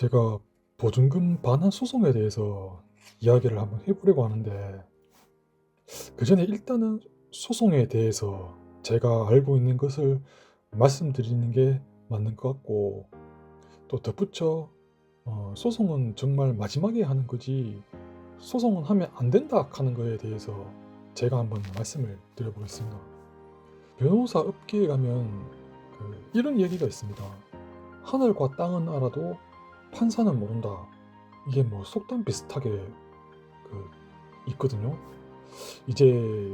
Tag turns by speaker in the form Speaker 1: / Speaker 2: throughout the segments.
Speaker 1: 제가 보증금 반환 소송에 대해서 이야기를 한번 해보려고 하는데, 그 전에 일단은 소송에 대해서 제가 알고 있는 것을 말씀드리는 게 맞는 것 같고, 또 덧붙여 소송은 정말 마지막에 하는 거지 소송은 하면 안 된다 하는 거에 대해서 제가 한번 말씀을 드려보겠습니다. 변호사 업계에 가면 이런 얘기가 있습니다. 하늘과 땅은 알아도 판사는 모른다. 이게 뭐 속담 비슷하게 있거든요. 이제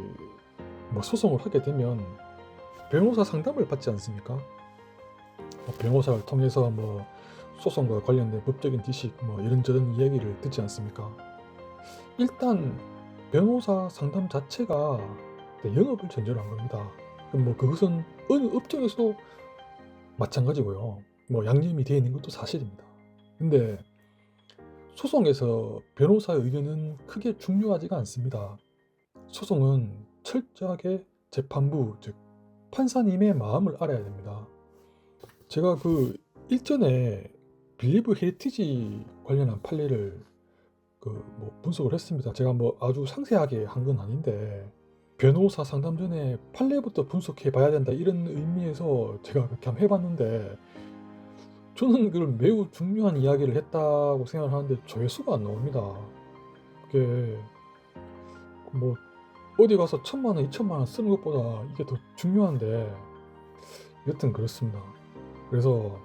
Speaker 1: 뭐 소송을 하게 되면 변호사 상담을 받지 않습니까? 변호사를 통해서 뭐 소송과 관련된 법적인 지식 뭐 이런저런 이야기를 듣지 않습니까? 일단 변호사 상담 자체가 영업을 전제로 한 겁니다. 그럼 뭐 그것은 어느 업종에서도 마찬가지고요. 뭐 양념이 되어 있는 것도 사실입니다. 근데 소송에서 변호사의 의견은 크게 중요하지가 않습니다. 소송은 철저하게 재판부, 즉 판사님의 마음을 알아야 됩니다. 제가 일전에 빌리브 헤리티지 관련한 판례를 분석을 했습니다. 제가 뭐 아주 상세하게 한 건 아닌데, 변호사 상담 전에 판례부터 분석해 봐야 된다 이런 의미에서 제가 그렇게 한번 해봤는데, 저는 그걸 매우 중요한 이야기를 했다고 생각을 하는데 조회수가 안 나옵니다. 그게 뭐 어디 가서 1,000만 원, 2,000만 원 쓰는 것보다 이게 더 중요한데, 여튼 그렇습니다. 그래서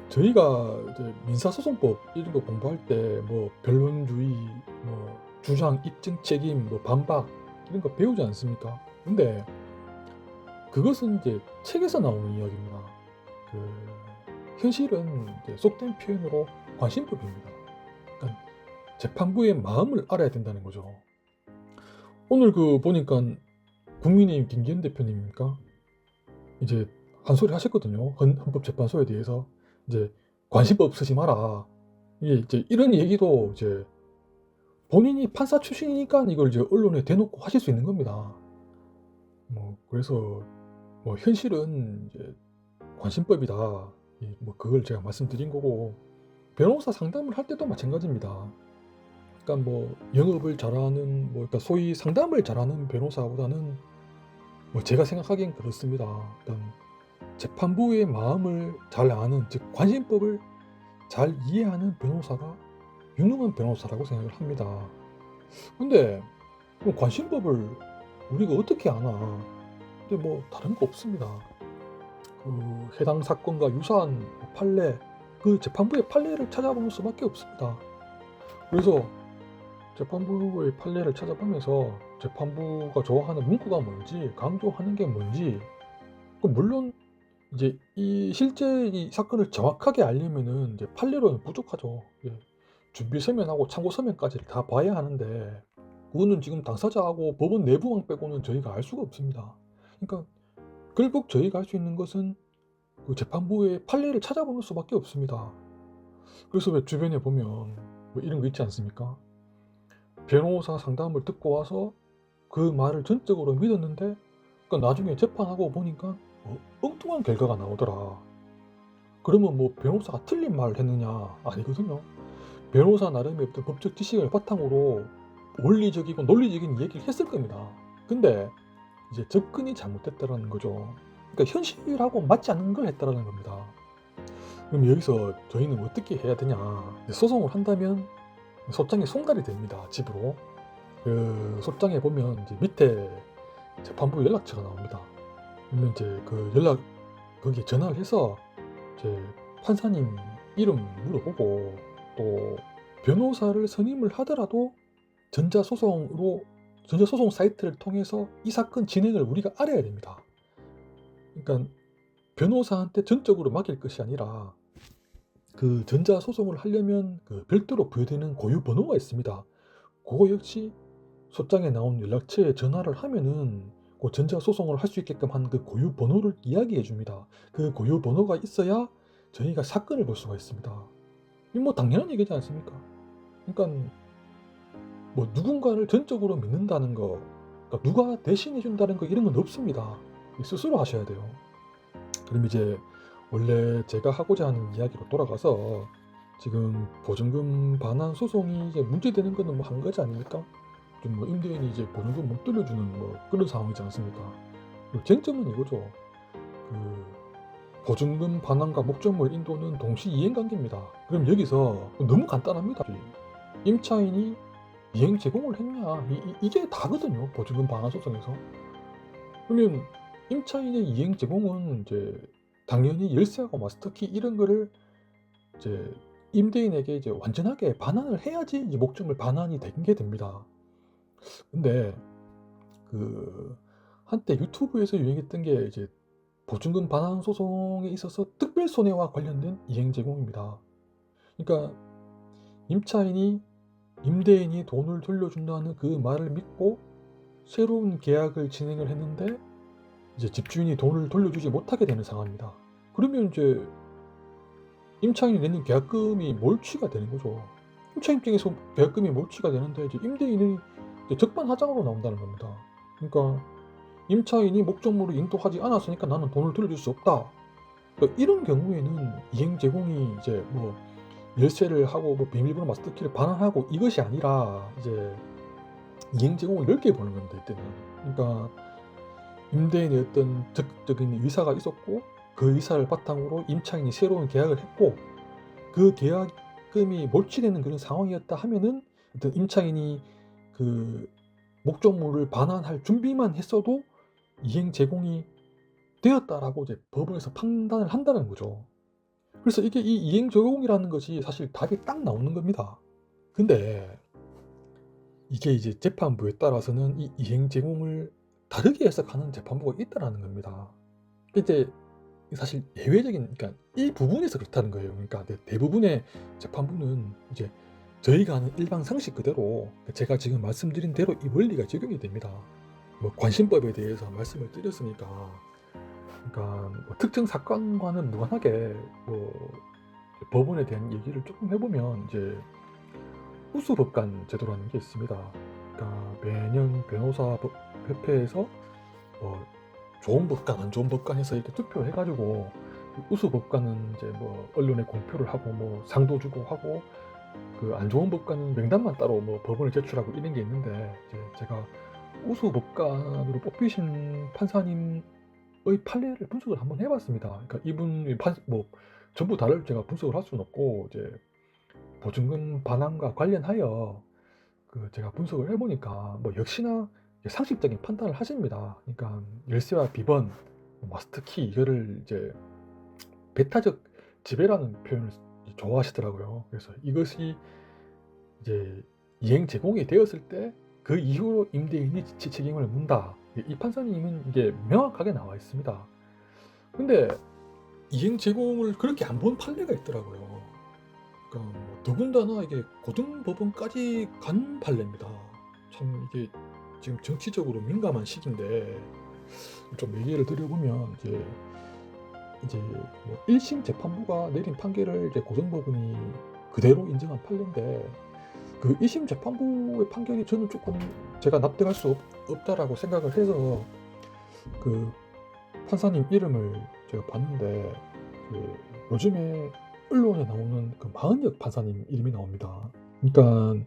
Speaker 1: 저희가 이제 민사소송법 이런 거 공부할 때 뭐 변론주의, 뭐 주장, 입증 책임, 뭐 반박 이런 거 배우지 않습니까? 근데 그것은 이제 책에서 나오는 이야기입니다. 현실은 이제 속된 표현으로 관심법입니다. 그러니까 재판부의 마음을 알아야 된다는 거죠. 오늘 보니까 국민의힘 김기현 대표님입니까? 이제 한 소리 하셨거든요. 헌법재판소에 대해서 이제 관심법 쓰지 마라. 이게 이제 이런 얘기도 이제 본인이 판사 출신이니까 이걸 이제 언론에 대놓고 하실 수 있는 겁니다. 뭐 그래서 뭐 현실은 이제 관심법이다. 뭐 그걸 제가 말씀드린 거고, 변호사 상담을 할 때도 마찬가지입니다. 그러니까 뭐 영업을 잘하는 그러니까 소위 상담을 잘하는 변호사보다는 뭐 제가 생각하기엔 그렇습니다. 그러니까 재판부의 마음을 잘 아는, 즉 관심법을 잘 이해하는 변호사가 유능한 변호사라고 생각을 합니다. 근데 그럼 관심법을 우리가 어떻게 아나? 근데 뭐 다른 거 없습니다. 해당 사건과 유사한 판례, 재판부의 판례를 찾아보는 수밖에 없습니다. 그래서 재판부의 판례를 찾아보면서 재판부가 좋아하는 문구가 뭔지, 강조하는 게 뭔지, 물론 이제 실제 이 사건을 정확하게 알려면은 이제 판례로는 부족하죠. 준비 서면하고 참고 서면까지 다 봐야 하는데, 그거는 지금 당사자하고 법원 내부만 빼고는 저희가 알 수가 없습니다. 그러니까 결국 저희가 할 수 있는 것은 재판부의 판례를 찾아보는 수밖에 없습니다. 그래서 왜 주변에 보면 뭐 이런 거 있지 않습니까? 변호사 상담을 듣고 와서 그 말을 전적으로 믿었는데, 그러니까 나중에 재판하고 보니까 엉뚱한 결과가 나오더라. 그러면 뭐 변호사가 틀린 말을 했느냐? 아니거든요. 변호사 나름의 어떤 법적 지식을 바탕으로 원리적이고 논리적인 얘기를 했을 겁니다. 근데 이제 접근이 잘못됐다는 거죠. 그러니까 현실하고 맞지 않는 걸 했다는 겁니다. 그럼 여기서 저희는 어떻게 해야 되냐? 소송을 한다면 소장에 송달이 됩니다. 집으로. 소장에 보면 이제 밑에 재판부 연락처가 나옵니다. 그러면 이제 거기에 전화를 해서 이제 판사님 이름 물어보고, 또 변호사를 선임을 하더라도 전자소송 사이트를 통해서 이 사건 진행을 우리가 알아야 됩니다. 그러니까 변호사한테 전적으로 맡길 것이 아니라 전자소송을 하려면 별도로 부여되는 고유 번호가 있습니다. 그거 역시 소장에 나온 연락처에 전화를 하면은 전자소송을 할 수 있게끔 한 그 고유 번호를 이야기해 줍니다. 그 고유 번호가 있어야 저희가 사건을 볼 수가 있습니다. 이거 뭐 당연한 얘기지 않습니까? 그러니까 뭐 누군가를 전적으로 믿는다는 거, 그러니까 누가 대신해 준다는 거 이런 건 없습니다. 스스로 하셔야 돼요. 그럼 이제 원래 제가 하고자 하는 이야기로 돌아가서 지금 보증금 반환 소송이 이제 문제되는 거는 뭐 한 가지 아닙니까? 좀 뭐 임대인이 이제 보증금 못 돌려주는 뭐 그런 상황이지 않습니까? 그리고 쟁점은 이거죠. 그 보증금 반환과 목적물 인도는 동시 이행 관계입니다. 그럼 여기서 너무 간단합니다. 임차인이 이행 제공을 했냐 이게 다거든요. 보증금 반환 소송에서. 그러면 임차인의 이행 제공은 이제 당연히 열쇠하고 마스터키 이런 거를 이제 임대인에게 이제 완전하게 반환을 해야지 이제 목적물 반환이 된 게 됩니다. 근데 그 한때 유튜브에서 유행했던 게 이제 보증금 반환 소송에 있어서 특별 손해와 관련된 이행 제공입니다. 그러니까 임차인이 임대인이 돈을 돌려준다는 그 말을 믿고 새로운 계약을 진행을 했는데 이제 집주인이 돈을 돌려주지 못하게 되는 상황입니다. 그러면 이제 임차인이 내는 계약금이 몰취가 되는 거죠. 임차인 입장에서 계약금이 몰취가 되는데 이제 임대인이 이제 적반하장으로 나온다는 겁니다. 그러니까 임차인이 목적물을 인도하지 않았으니까 나는 돈을 돌려줄 수 없다. 그러니까 이런 경우에는 이행 제공이 이제 뭐 열쇠를 하고 뭐 비밀번호 마스터키를 반환하고 이것이 아니라 이제 이행 제공을 넓게 보는 겁니다. 이때는. 그러니까 임대인의 어떤 적극적인 의사가 있었고 그 의사를 바탕으로 임차인이 새로운 계약을 했고 그 계약금이 몰취되는 그런 상황이었다 하면은 어떤 임차인이 그 목적물을 반환할 준비만 했어도 이행 제공이 되었다라고 이제 법원에서 판단을 한다는 거죠. 그래서 이게 이 이행 제공이라는 것이 사실 답이 딱 나오는 겁니다. 근데 이게 이제 재판부에 따라서는 이 이행 제공을 다르게 해석하는 재판부가 있다라는 겁니다. 이제 사실 예외적인 그러니까 일부분에서 그렇다는 거예요. 그러니까 대부분의 재판부는 이제 저희가 아는 일반 상식 그대로 제가 지금 말씀드린 대로 이 원리가 적용이 됩니다. 뭐 관심법에 대해서 말씀을 드렸으니까 그러니까 뭐 특정 사건과는 무관하게 뭐 법원에 대한 얘기를 조금 해보면 이제 우수법관 제도라는 게 있습니다. 그러니까 매년 변호사 협회에서 뭐 좋은 법관, 안 좋은 법관 해서 이렇게 투표해가지고 우수 법관은 이제 뭐 언론에 공표를 하고 뭐 상도 주고 하고 그 안 좋은 법관은 명단만 따로 뭐 법원에 제출하고 이런 게 있는데 이제 제가 우수 법관으로 뽑히신 판사님의 판례를 분석을 한번 해봤습니다. 그러니까 이분이 뭐 전부 다를 제가 분석을 할 수는 없고 이제 보증금 반환과 관련하여 그 제가 분석을 해보니까 뭐 역시나 상식적인 판단을 하십니다. 그러니까 열쇠와 비번, 마스터키 이거를 이제 배타적 지배라는 표현을 좋아하시더라고요. 그래서 이것이 이제 이행 제공이 되었을 때 그 이후로 임대인이 지치 책임을 문다. 이 판사님은 이게 명확하게 나와 있습니다. 근데 이행 제공을 그렇게 안 본 판례가 있더라고요. 그러니까 뭐 더군다나 이게 고등법원까지 간 판례입니다. 참 이게 지금 정치적으로 민감한 시기인데 좀 얘기를 드려보면 이제 뭐 1심 재판부가 내린 판결을 이제 고등법원이 그대로 인정한 판례인데 그 2심 재판부의 판결이 저는 조금 제가 납득할 수 없다라고 생각을 해서 그 판사님 이름을 제가 봤는데 그 요즘에 언론에 나오는 그 마은혁 판사님 이름이 나옵니다. 그러니까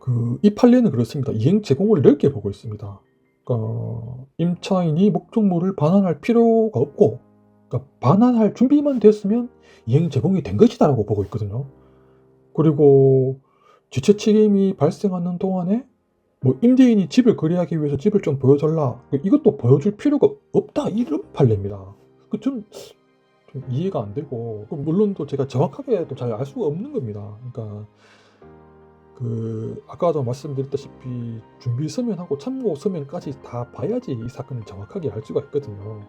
Speaker 1: 그 이 판례는 그렇습니다. 이행 제공을 넓게 보고 있습니다. 그러니까 임차인이 목적물을 반환할 필요가 없고 그러니까 반환할 준비만 됐으면 이행 제공이 된 것이다라고 보고 있거든요. 그리고 지체 책임이 발생하는 동안에 뭐 임대인이 집을 거래하기 위해서 집을 좀 보여달라 이것도 보여줄 필요가 없다 이런 판례입니다. 좀 이해가 안 되고 물론 또 제가 정확하게 또 잘 알 수가 없는 겁니다. 그러니까 그 아까도 말씀드렸다시피 준비 서면하고 참고 서면까지 다 봐야지 이 사건을 정확하게 알 수가 있거든요.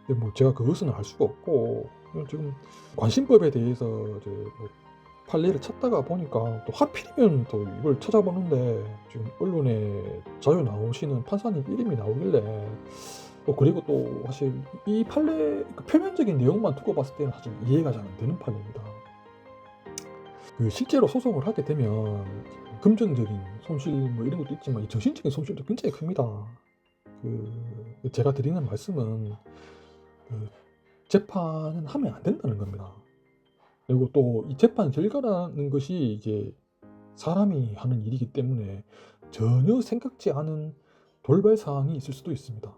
Speaker 1: 근데 뭐 제가 그것은 알 수가 없고 지금 관심법에 대해서 이제 뭐 판례를 찾다가 보니까 또 하필이면 또 이걸 찾아보는데 지금 언론에 자주 나오시는 판사님 이름이 나오길래 그리고 또 사실 이 판례 그 표면적인 내용만 두고 봤을 때는 사실 이해가 잘 안 되는 판례입니다. 그 실제로 소송을 하게 되면 금전적인 손실 뭐 이런 것도 있지만 정신적인 손실도 굉장히 큽니다. 그 제가 드리는 말씀은 그 재판은 하면 안 된다는 겁니다. 그리고 또 이 재판 결과라는 것이 이제 사람이 하는 일이기 때문에 전혀 생각지 않은 돌발 사항이 있을 수도 있습니다.